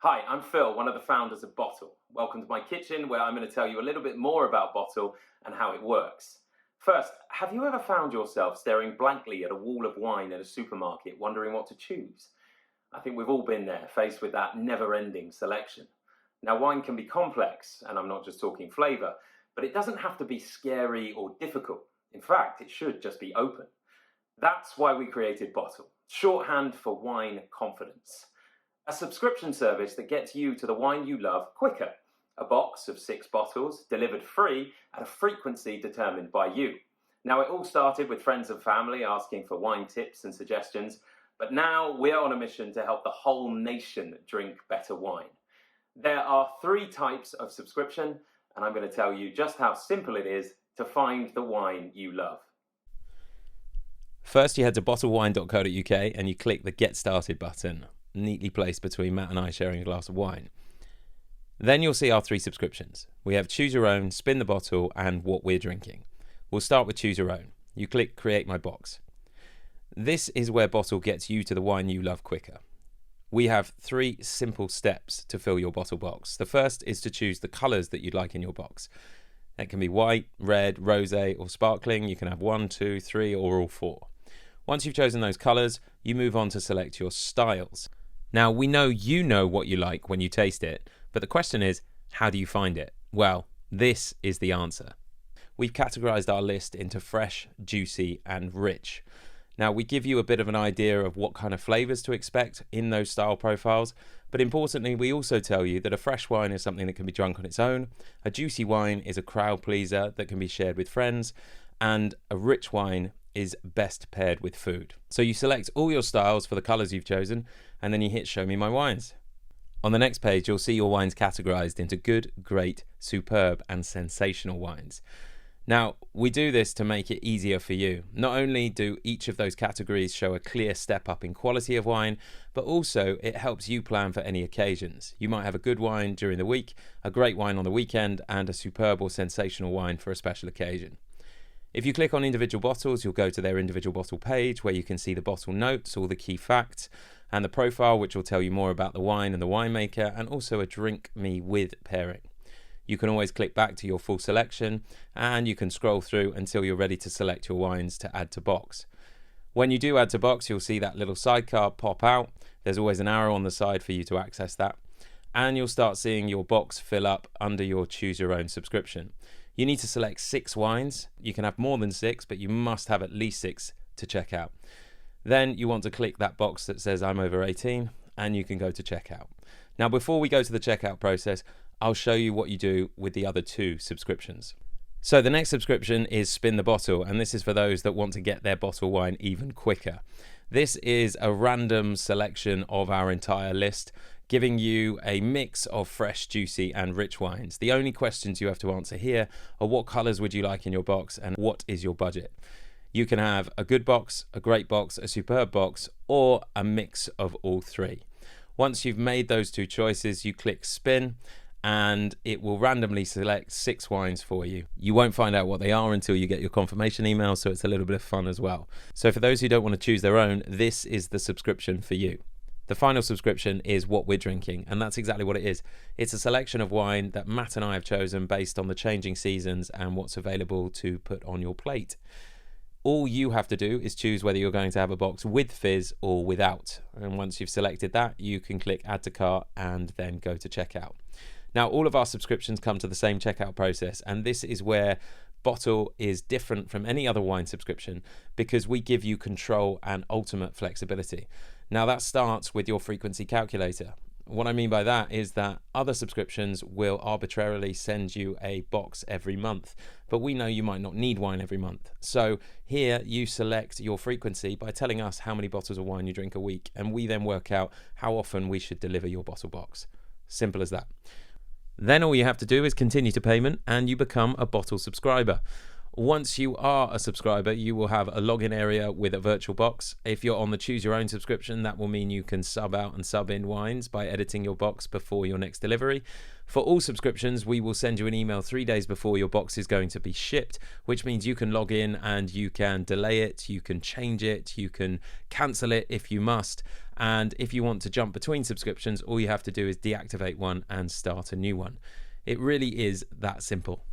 Hi, I'm Phil, one of the founders of BOTTL. Welcome to my kitchen where I'm going to tell you a little bit more about BOTTL and how it works. First, have you ever found yourself staring blankly at a wall of wine at a supermarket, wondering what to choose? I think we've all been there, faced with that never-ending selection. Now, wine can be complex, and I'm not just talking flavour, but it doesn't have to be scary or difficult. In fact, it should just be open. That's why we created BOTTL, shorthand for wine confidence. A subscription service that gets you to the wine you love quicker. A box of 6 bottles delivered free at a frequency determined by you. Now, it all started with friends and family asking for wine tips and suggestions, but now we're on a mission to help the whole nation drink better wine. There are 3 types of subscription, and I'm going to tell you just how simple it is to find the wine you love. First, you head to bottlewine.co.uk and you click the Get Started button, neatly placed between Matt and I sharing a glass of wine. Then you'll see our 3 subscriptions. We have Choose Your Own, Spin the Bottle, and What We're Drinking. We'll start with Choose Your Own. You click Create My Box. This is where BOTTL gets you to the wine you love quicker. We have 3 simple steps to fill your bottle box. The first is to choose the colours that you'd like in your box. That can be white, red, rosé, or sparkling. You can have 1, 2, 3, or all 4. Once you've chosen those colours, you move on to select your styles. Now, we know you know what you like when you taste it, but the question is, how do you find it? Well, this is the answer. We've categorised our list into fresh, juicy, and rich. Now, we give you a bit of an idea of what kind of flavours to expect in those style profiles, but importantly, we also tell you that a fresh wine is something that can be drunk on its own, a juicy wine is a crowd pleaser that can be shared with friends, and a rich wine is best paired with food. So you select all your styles for the colours you've chosen, and then you hit Show Me My Wines. On the next page, you'll see your wines categorised into good, great, superb, and sensational wines. Now, we do this to make it easier for you. Not only do each of those categories show a clear step up in quality of wine, but also it helps you plan for any occasions. You might have a good wine during the week, a great wine on the weekend, and a superb or sensational wine for a special occasion. If you click on individual bottles, you'll go to their individual bottle page where you can see the bottle notes, all the key facts, and the profile, which will tell you more about the wine and the winemaker, and also a drink me with pairing. You can always click back to your full selection, and you can scroll through until you're ready to select your wines to add to box. When you do add to box, you'll see that little sidecar pop out. There's always an arrow on the side for you to access that, and you'll start seeing your box fill up under your Choose Your Own subscription. You need to select 6 wines. You can have more than 6, but you must have at least 6 to check out. Then you want to click that box that says I'm over 18, and you can go to checkout. Now, before we go to the checkout process, I'll show you what you do with the other 2 subscriptions. So the next subscription is Spin the Bottle, and this is for those that want to get their bottle wine even quicker. This is a random selection of our entire list, giving you a mix of fresh, juicy, and rich wines. The only questions you have to answer here are what colours would you like in your box and what is your budget. You can have a good box, a great box, a superb box, or a mix of all 3. Once you've made those 2 choices, you click Spin, and it will randomly select 6 wines for you. You won't find out what they are until you get your confirmation email, so it's a little bit of fun as well. So for those who don't want to choose their own, this is the subscription for you. The final subscription is What We're Drinking, and that's exactly what it is. It's a selection of wine that Matt and I have chosen based on the changing seasons and what's available to put on your plate. All you have to do is choose whether you're going to have a box with fizz or without. And once you've selected that, you can click Add to Cart and then go to checkout. Now, all of our subscriptions come to the same checkout process, and this is where BOTTL is different from any other wine subscription because we give you control and ultimate flexibility. Now, that starts with your frequency calculator. What I mean by that is that other subscriptions will arbitrarily send you a box every month, but we know you might not need wine every month. So here you select your frequency by telling us how many bottles of wine you drink a week, and we then work out how often we should deliver your bottle box. Simple as that. Then all you have to do is continue to payment and you become a BOTTL subscriber. Once you are a subscriber, you will have a login area with a virtual box. If you're on the choose your own subscription, that will mean you can sub out and sub in wines by editing your box before your next delivery. For all subscriptions, we will send you an email 3 days before your box is going to be shipped, which means you can log in and you can delay it, you can change it, you can cancel it if you must. And if you want to jump between subscriptions, all you have to do is deactivate one and start a new one. It really is that simple.